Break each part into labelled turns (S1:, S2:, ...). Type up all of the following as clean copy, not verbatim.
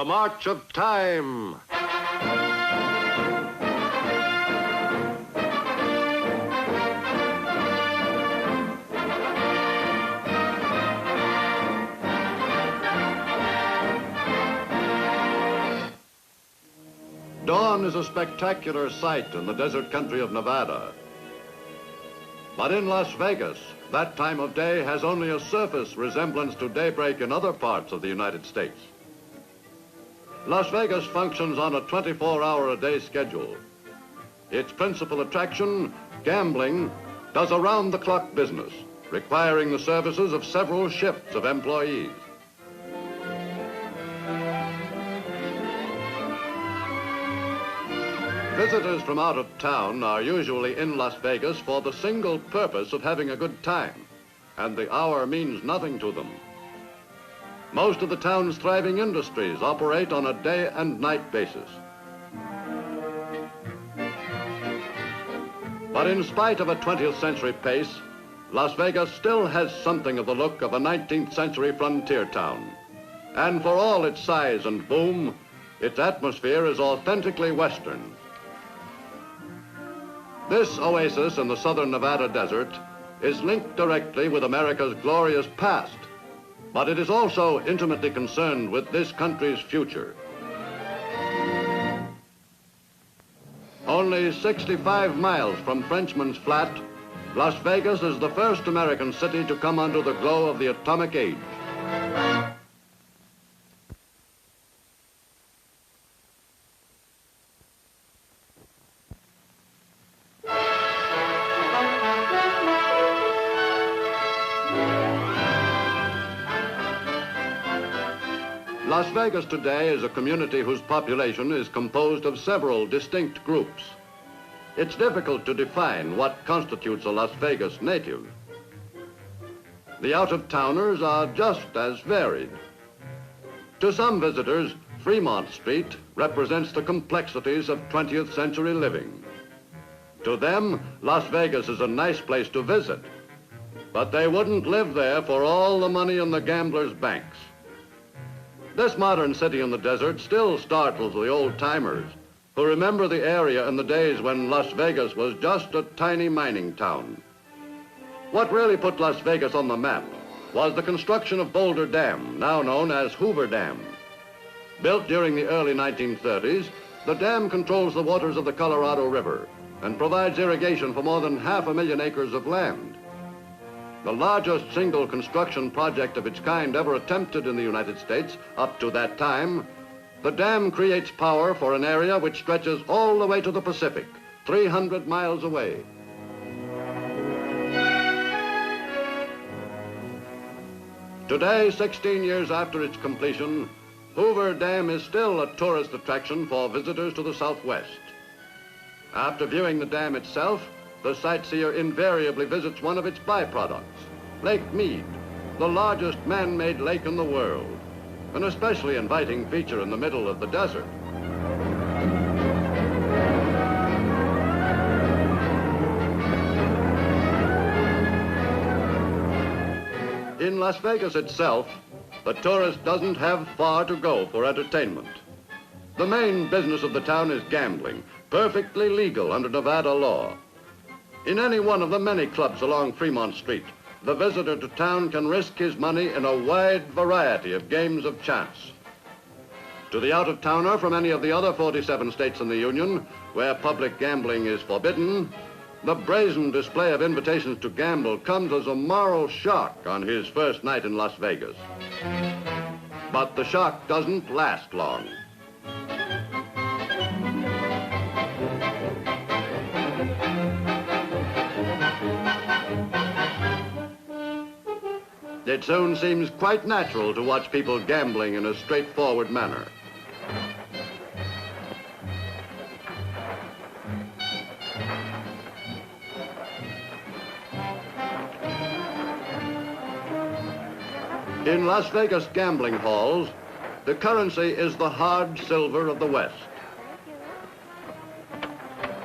S1: The March of Time. Dawn is a spectacular sight in the desert country of Nevada. But in Las Vegas, that time of day has only a surface resemblance to daybreak in other parts of the United States. Las Vegas functions on a 24-hour-a-day schedule. Its principal attraction, gambling, does around-the-clock business, requiring the services of several shifts of employees. Visitors from out of town are usually in Las Vegas for the single purpose of having a good time, and the hour means nothing to them. Most of the town's thriving industries operate on a day and night basis. But in spite of a 20th century pace, Las Vegas still has something of the look of a 19th century frontier town. And for all its size and boom, its atmosphere is authentically Western. This oasis in the southern Nevada desert is linked directly with America's glorious past, but it is also intimately concerned with this country's future. Only 65 miles from Frenchman's Flat, Las Vegas is the first American city to come under the glow of the atomic age. Las Vegas today is a community whose population is composed of several distinct groups. It's difficult to define what constitutes a Las Vegas native. The out-of-towners are just as varied. To some visitors, Fremont Street represents the complexities of 20th century living. To them, Las Vegas is a nice place to visit, but they wouldn't live there for all the money in the gamblers' banks. This modern city in the desert still startles the old-timers who remember the area in the days when Las Vegas was just a tiny mining town. What really put Las Vegas on the map was the construction of Blvd Dam, now known as Hoover Dam. Built during the early 1930s, the dam controls the waters of the Colorado River and provides irrigation for more than 500,000 acres of land. The largest single construction project of its kind ever attempted in the United States up to that time, the dam creates power for an area which stretches all the way to the Pacific, 300 miles away. Today, 16 years after its completion, Hoover Dam is still a tourist attraction for visitors to the Southwest. After viewing the dam itself, the sightseer invariably visits one of its byproducts, Lake Mead, the largest man-made lake in the world, an especially inviting feature in the middle of the desert. In Las Vegas itself, the tourist doesn't have far to go for entertainment. The main business of the town is gambling, perfectly legal under Nevada law. In any one of the many clubs along Fremont Street, the visitor to town can risk his money in a wide variety of games of chance. To the out-of-towner from any of the other 47 states in the Union, where public gambling is forbidden, the brazen display of invitations to gamble comes as a moral shock on his first night in Las Vegas. But the shock doesn't last long. It soon seems quite natural to watch people gambling in a straightforward manner. In Las Vegas gambling halls, the currency is the hard silver of the West.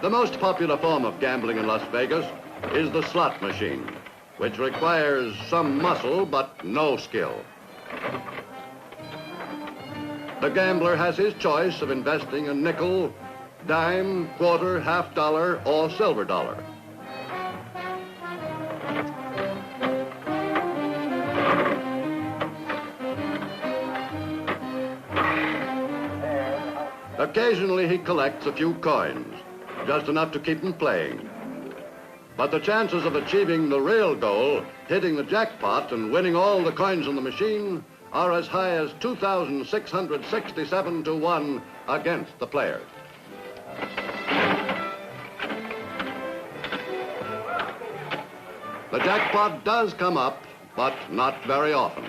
S1: The most popular form of gambling in Las Vegas is the slot machine, which requires some muscle but no skill. The gambler has his choice of investing a nickel, dime, quarter, half dollar, or silver dollar. Occasionally he collects a few coins, just enough to keep him playing. But the chances of achieving the real goal, hitting the jackpot and winning all the coins in the machine, are as high as 2,667 to 1 against the player. The jackpot does come up, but not very often.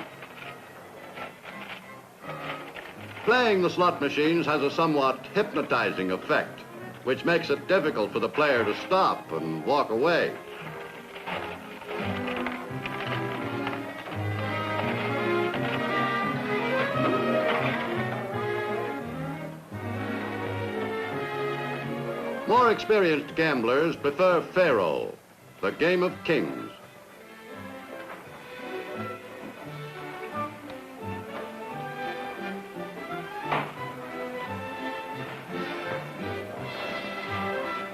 S1: Playing the slot machines has a somewhat hypnotizing effect, which makes it difficult for the player to stop and walk away. More experienced gamblers prefer faro, the game of kings.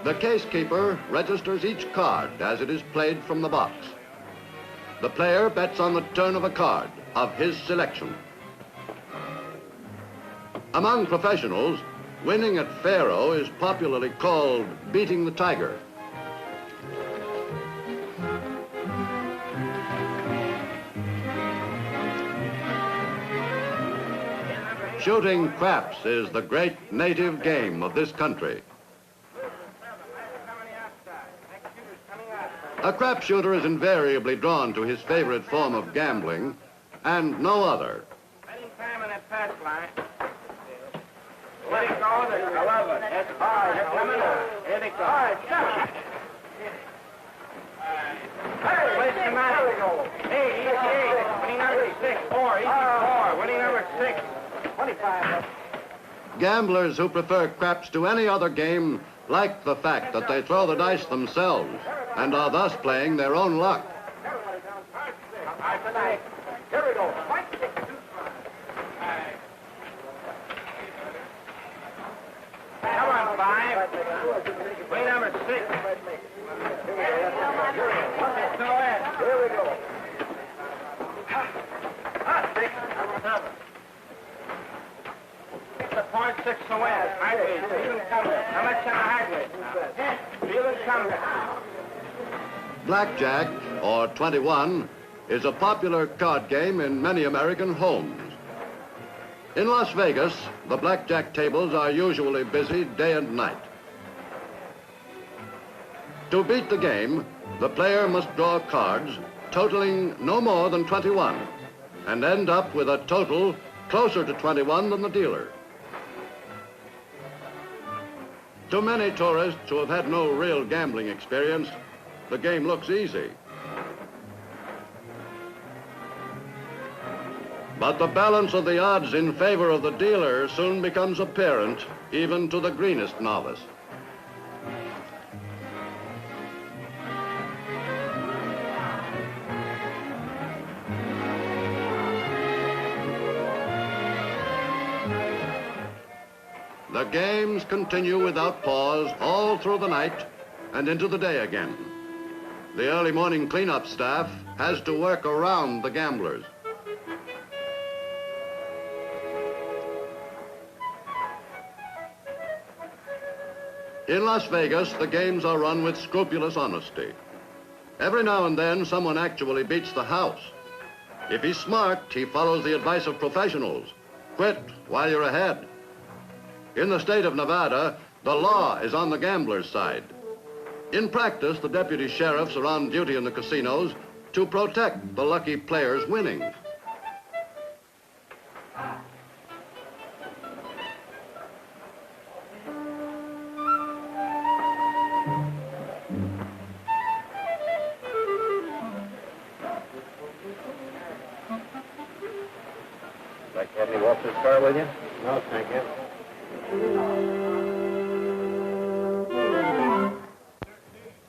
S1: The casekeeper registers each card as it is played from the box. The player bets on the turn of a card of his selection. Among professionals, winning at faro is popularly called beating the tiger. Shooting craps is the great native game of this country. A crap shooter is invariably drawn to his favorite form of gambling and no other.
S2: Any time in that pass line. Let it go, there's 11. That's 5. They're coming up. Here they go. 5, 7. Place the 9. 8, easy 8. Winning number 6. 4, easy 4. Winning number 6. 25.
S1: Gamblers who prefer craps to any other game like the fact that they throw the dice themselves and are thus playing their own luck.
S2: Here we go. Come on, 5. Winning number 6. Here we go. 6. 7. The point 6 to win. Highway. Even coming. How much on the highway? Even coming.
S1: Blackjack, or 21, is a popular card game in many American homes. In Las Vegas, the blackjack tables are usually busy day and night. To beat the game, the player must draw cards totaling no more than 21 and end up with a total closer to 21 than the dealer. To many tourists who have had no real gambling experience, the game looks easy. But the balance of the odds in favor of the dealer soon becomes apparent, even to the greenest novice. The games continue without pause all through the night and into the day again. The early morning cleanup staff has to work around the gamblers. In Las Vegas, the games are run with scrupulous honesty. Every now and then, someone actually beats the house. If he's smart, he follows the advice of professionals. Quit while you're ahead. In the state of Nevada, the law is on the gambler's side. In practice, the deputy sheriffs are on duty in the casinos to protect the lucky players' winnings.
S2: Like to have me walk this car with you?
S3: No, thank you.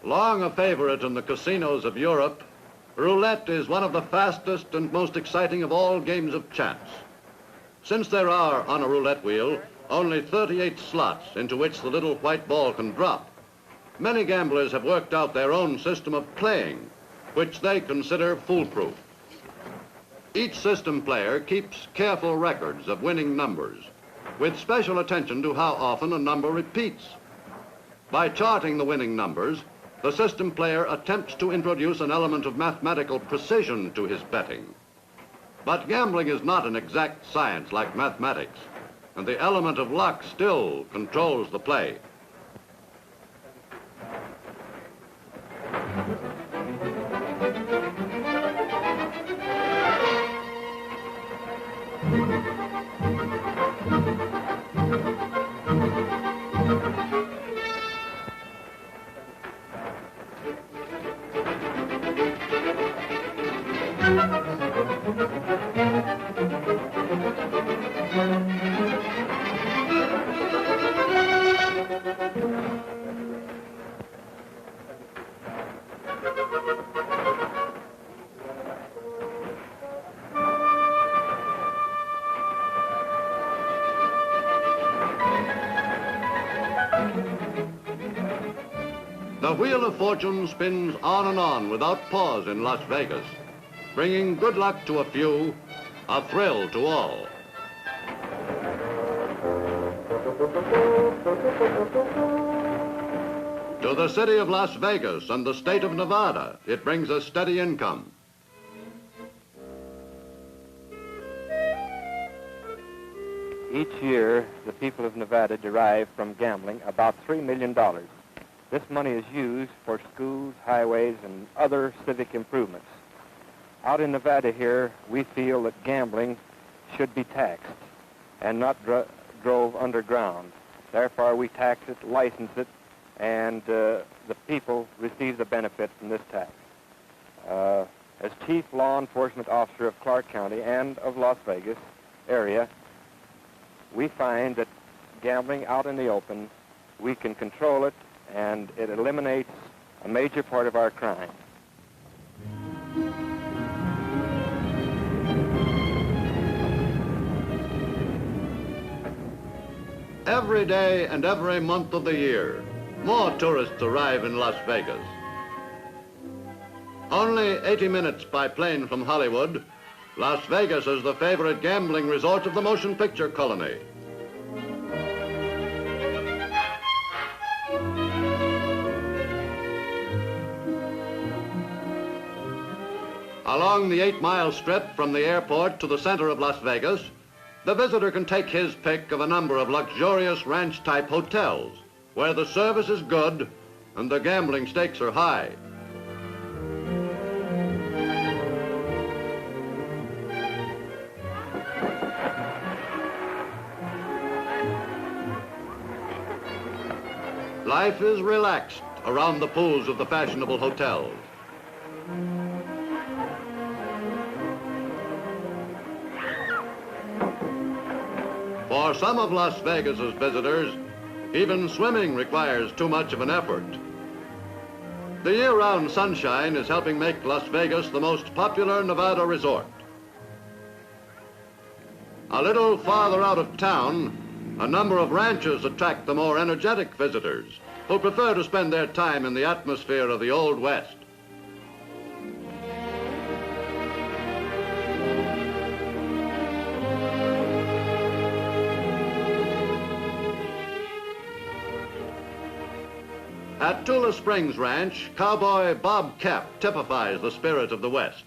S1: Long a favorite in the casinos of Europe, roulette is one of the fastest and most exciting of all games of chance. Since there are, on a roulette wheel, only 38 slots into which the little white ball can drop, many gamblers have worked out their own system of playing, which they consider foolproof. Each system player keeps careful records of winning numbers, with special attention to how often a number repeats. By charting the winning numbers, the system player attempts to introduce an element of mathematical precision to his betting. But gambling is not an exact science like mathematics, and the element of luck still controls the play. The wheel of fortune spins on and on without pause in Las Vegas, bringing good luck to a few, a thrill to all. To the city of Las Vegas and the state of Nevada, it brings a steady income.
S3: Each year, the people of Nevada derive from gambling about $3 million. This money is used for schools, highways, and other civic improvements. Out in Nevada here, we feel that gambling should be taxed and not drove underground. Therefore, we tax it, license it, and the people receive the benefit from this tax. As Chief Law Enforcement Officer of Clark County and of Las Vegas area, we find that gambling out in the open, we can control it, and it eliminates a major part of our crime.
S1: Every day and every month of the year, more tourists arrive in Las Vegas. Only 80 minutes by plane from Hollywood, Las Vegas is the favorite gambling resort of the motion picture colony. Along the 8-mile strip from the airport to the center of Las Vegas, the visitor can take his pick of a number of luxurious ranch-type hotels where the service is good and the gambling stakes are high. Life is relaxed around the pools of the fashionable hotels. For some of Las Vegas's visitors, even swimming requires too much of an effort. The year-round sunshine is helping make Las Vegas the most popular Nevada resort. A little farther out of town, a number of ranches attract the more energetic visitors who prefer to spend their time in the atmosphere of the Old West. At Tule Springs Ranch, cowboy Bob Cap typifies the spirit of the West.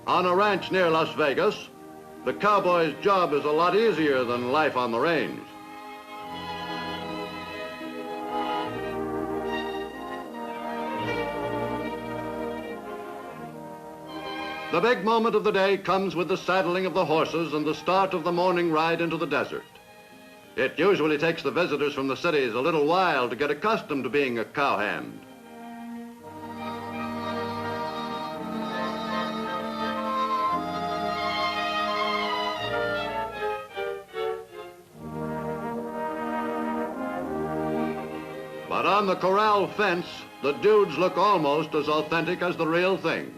S1: On a ranch near Las Vegas, the cowboy's job is a lot easier than life on the range. The big moment of the day comes with the saddling of the horses and the start of the morning ride into the desert. It usually takes the visitors from the cities a little while to get accustomed to being a cowhand. But on the corral fence, the dudes look almost as authentic as the real thing.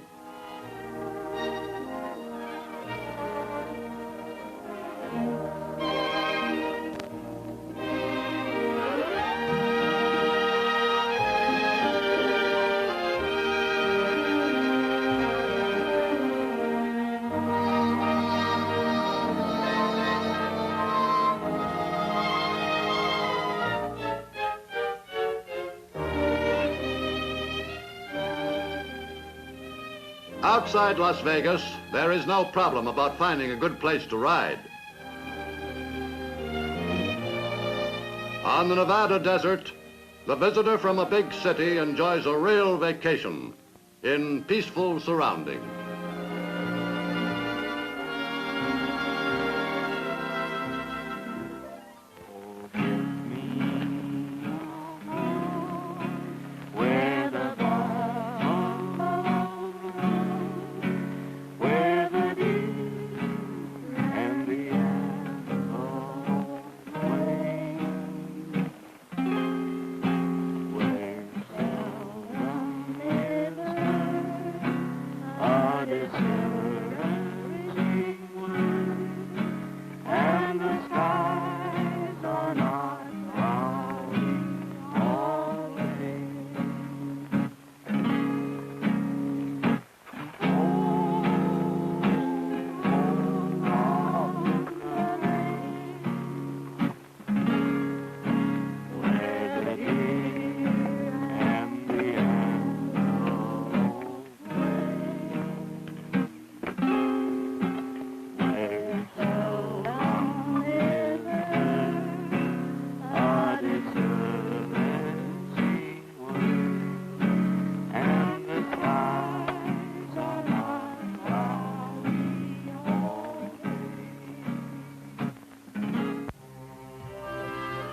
S1: Outside Las Vegas, there is no problem about finding a good place to ride. On the Nevada desert, the visitor from a big city enjoys a real vacation in peaceful surroundings.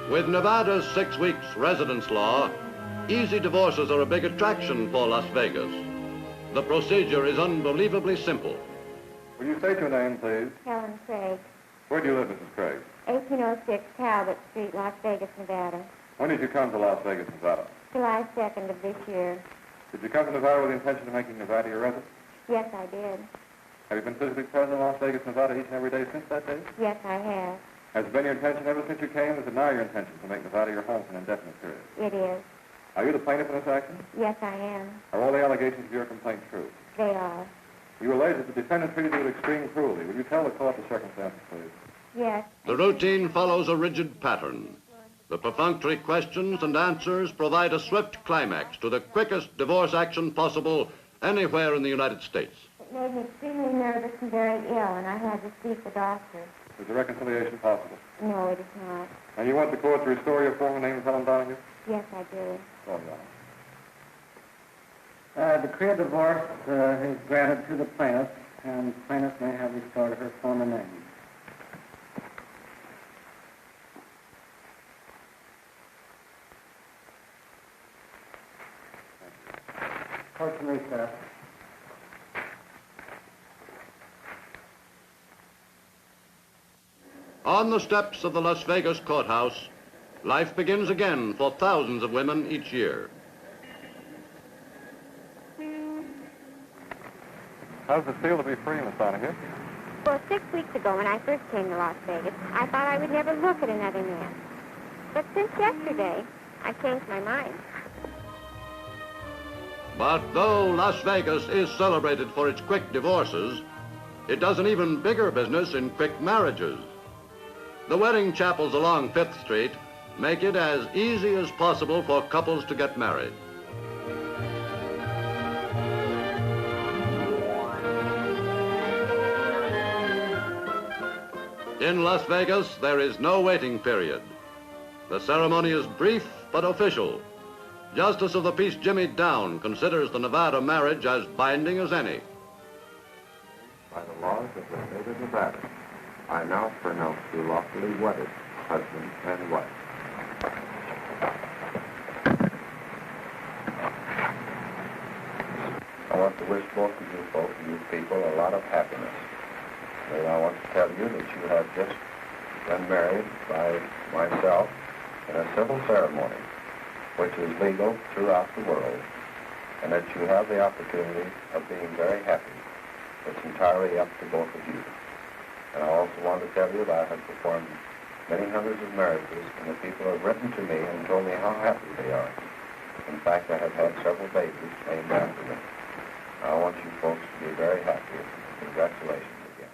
S1: With Nevada's 6 weeks residence law, easy divorces are a big attraction for Las Vegas. The procedure is unbelievably simple.
S4: Will you state your name, please?
S5: Helen Craig,
S4: Where do you live, Mrs. Craig?
S5: 1806 Talbot Street, Las Vegas, Nevada.
S4: When did you come to Las Vegas, Nevada?
S5: July 2nd of this year.
S4: Did you come to Nevada with the intention of making Nevada your residence?
S5: Yes, I did.
S4: Have you been physically present in Las Vegas, Nevada each and every day since that day?
S5: Yes, I have.
S4: Has it been your intention ever since you came? Is it now your intention to make Nevada your home for an indefinite period?
S5: It is.
S4: Are you the plaintiff in this action?
S5: Yes, I am.
S4: Are all the allegations of your complaint true?
S5: They are.
S4: You allege that the defendant treated you with extreme cruelty. Will you tell the court the circumstances, please?
S5: Yes.
S1: The routine follows a rigid pattern. The perfunctory questions and answers provide a swift climax to the quickest divorce action possible anywhere in the United States.
S5: It made me extremely nervous and very ill, and I had to seek the doctor.
S4: Is the reconciliation possible?
S5: No, it is not.
S4: And you want the court to restore your former name as Helen Donahue?
S5: Yes, I do.
S4: Oh, yeah.
S6: Decree of divorce is granted to the plaintiff, and the plaintiff may have restored her former name. Court in recess.
S1: On the steps of the Las Vegas courthouse, life begins again for thousands of women each year.
S4: How does it feel to be free, Miss Donahue?
S5: Well, 6 weeks ago when I first came to Las Vegas, I thought I would never look at another man. But since yesterday, I changed my mind.
S1: But though Las Vegas is celebrated for its quick divorces, it does an even bigger business in quick marriages. The wedding chapels along 5th Street make it as easy as possible for couples to get married. In Las Vegas, there is no waiting period. The ceremony is brief but official. Justice of the Peace Jimmy Down considers the Nevada marriage as binding as any.
S7: By the laws of the state of Nevada, I now pronounce you lawfully wedded, husband and wife. I want to wish both of you people, a lot of happiness. And I want to tell you that you have just been married by myself in a civil ceremony, which is legal throughout the world, and that you have the opportunity of being very happy. It's entirely up to both of you. And I also want to tell you that I have performed many hundreds of marriages, and the people have written to me and told me how happy they are. In fact, I have had several babies named after me. I want you folks to be very happy. Congratulations again.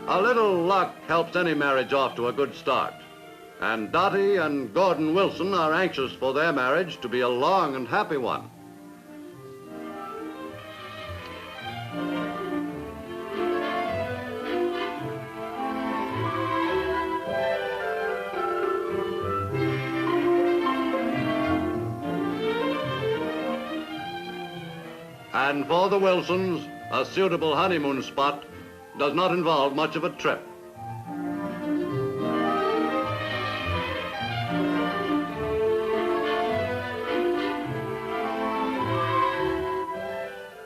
S1: A little luck helps any marriage off to a good start. And Dottie and Gordon Wilson are anxious for their marriage to be a long and happy one. And for the Wilsons, a suitable honeymoon spot does not involve much of a trip.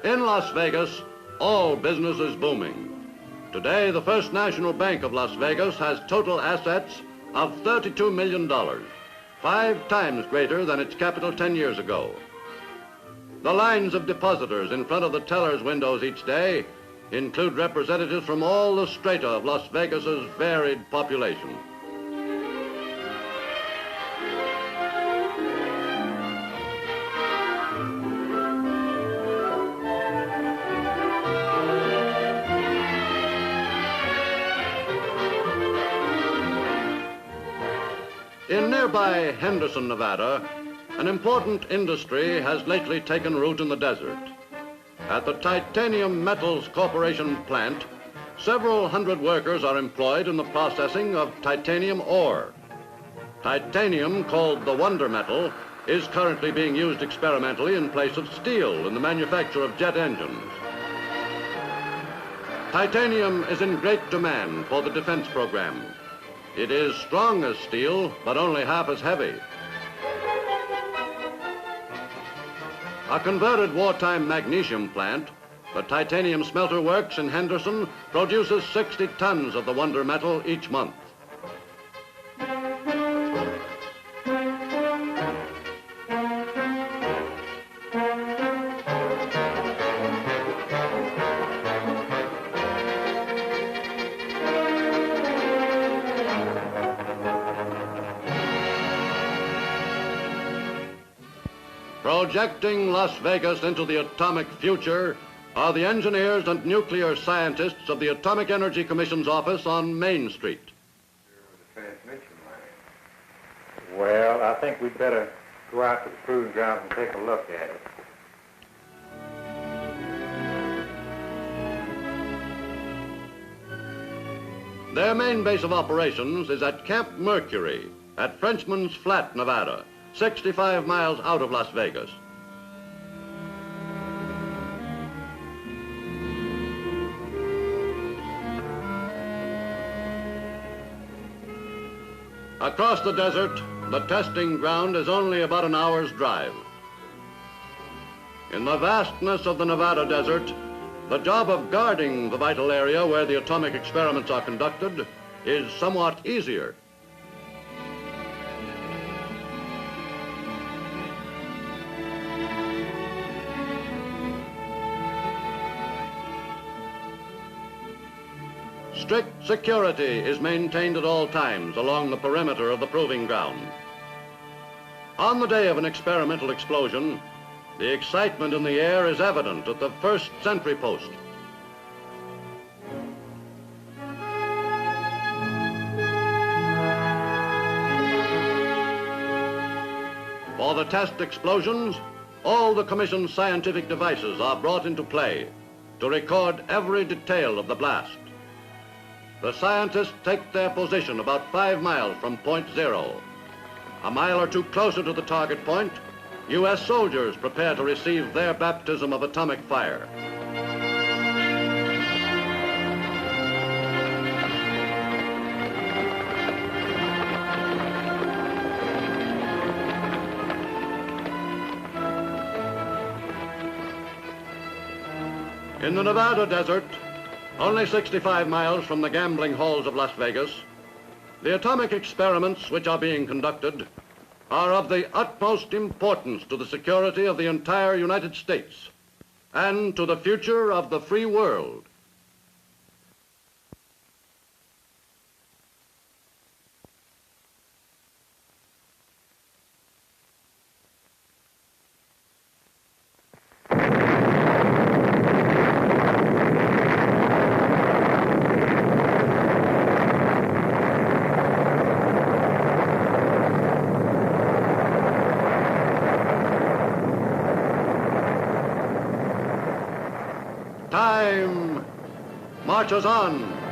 S1: In Las Vegas, all business is booming. Today, the First National Bank of Las Vegas has total assets of $32 million, 5 times greater than its capital 10 years ago. The lines of depositors in front of the tellers' windows each day include representatives from all the strata of Las Vegas's varied population. In nearby Henderson, Nevada, an important industry has lately taken root in the desert. At the Titanium Metals Corporation plant, several hundred workers are employed in the processing of titanium ore. Titanium, called the wonder metal, is currently being used experimentally in place of steel in the manufacture of jet engines. Titanium is in great demand for the defense program. It is strong as steel, but only half as heavy. A converted wartime magnesium plant, the titanium smelter works in Henderson produces 60 tons of the wonder metal each month. Projecting Las Vegas into the atomic future are the engineers and nuclear scientists of the Atomic Energy Commission's office on Main Street.
S3: Well, I think we'd better go out to the proving ground and take a look at it.
S1: Their main base of operations is at Camp Mercury at Frenchman's Flat, Nevada, 65 miles out of Las Vegas. Across the desert, the testing ground is only about an hour's drive. In the vastness of the Nevada desert, the job of guarding the vital area where the atomic experiments are conducted is somewhat easier. Strict security is maintained at all times along the perimeter of the proving ground. On the day of an experimental explosion, the excitement in the air is evident at the first sentry post. For the test explosions, all the Commission's scientific devices are brought into play to record every detail of the blast. The scientists take their position about 5 miles from point zero. A mile or two closer to the target point, U.S. soldiers prepare to receive their baptism of atomic fire. In the Nevada desert, only 65 miles from the gambling halls of Las Vegas, the atomic experiments which are being conducted are of the utmost importance to the security of the entire United States and to the future of the free world. Time marches on.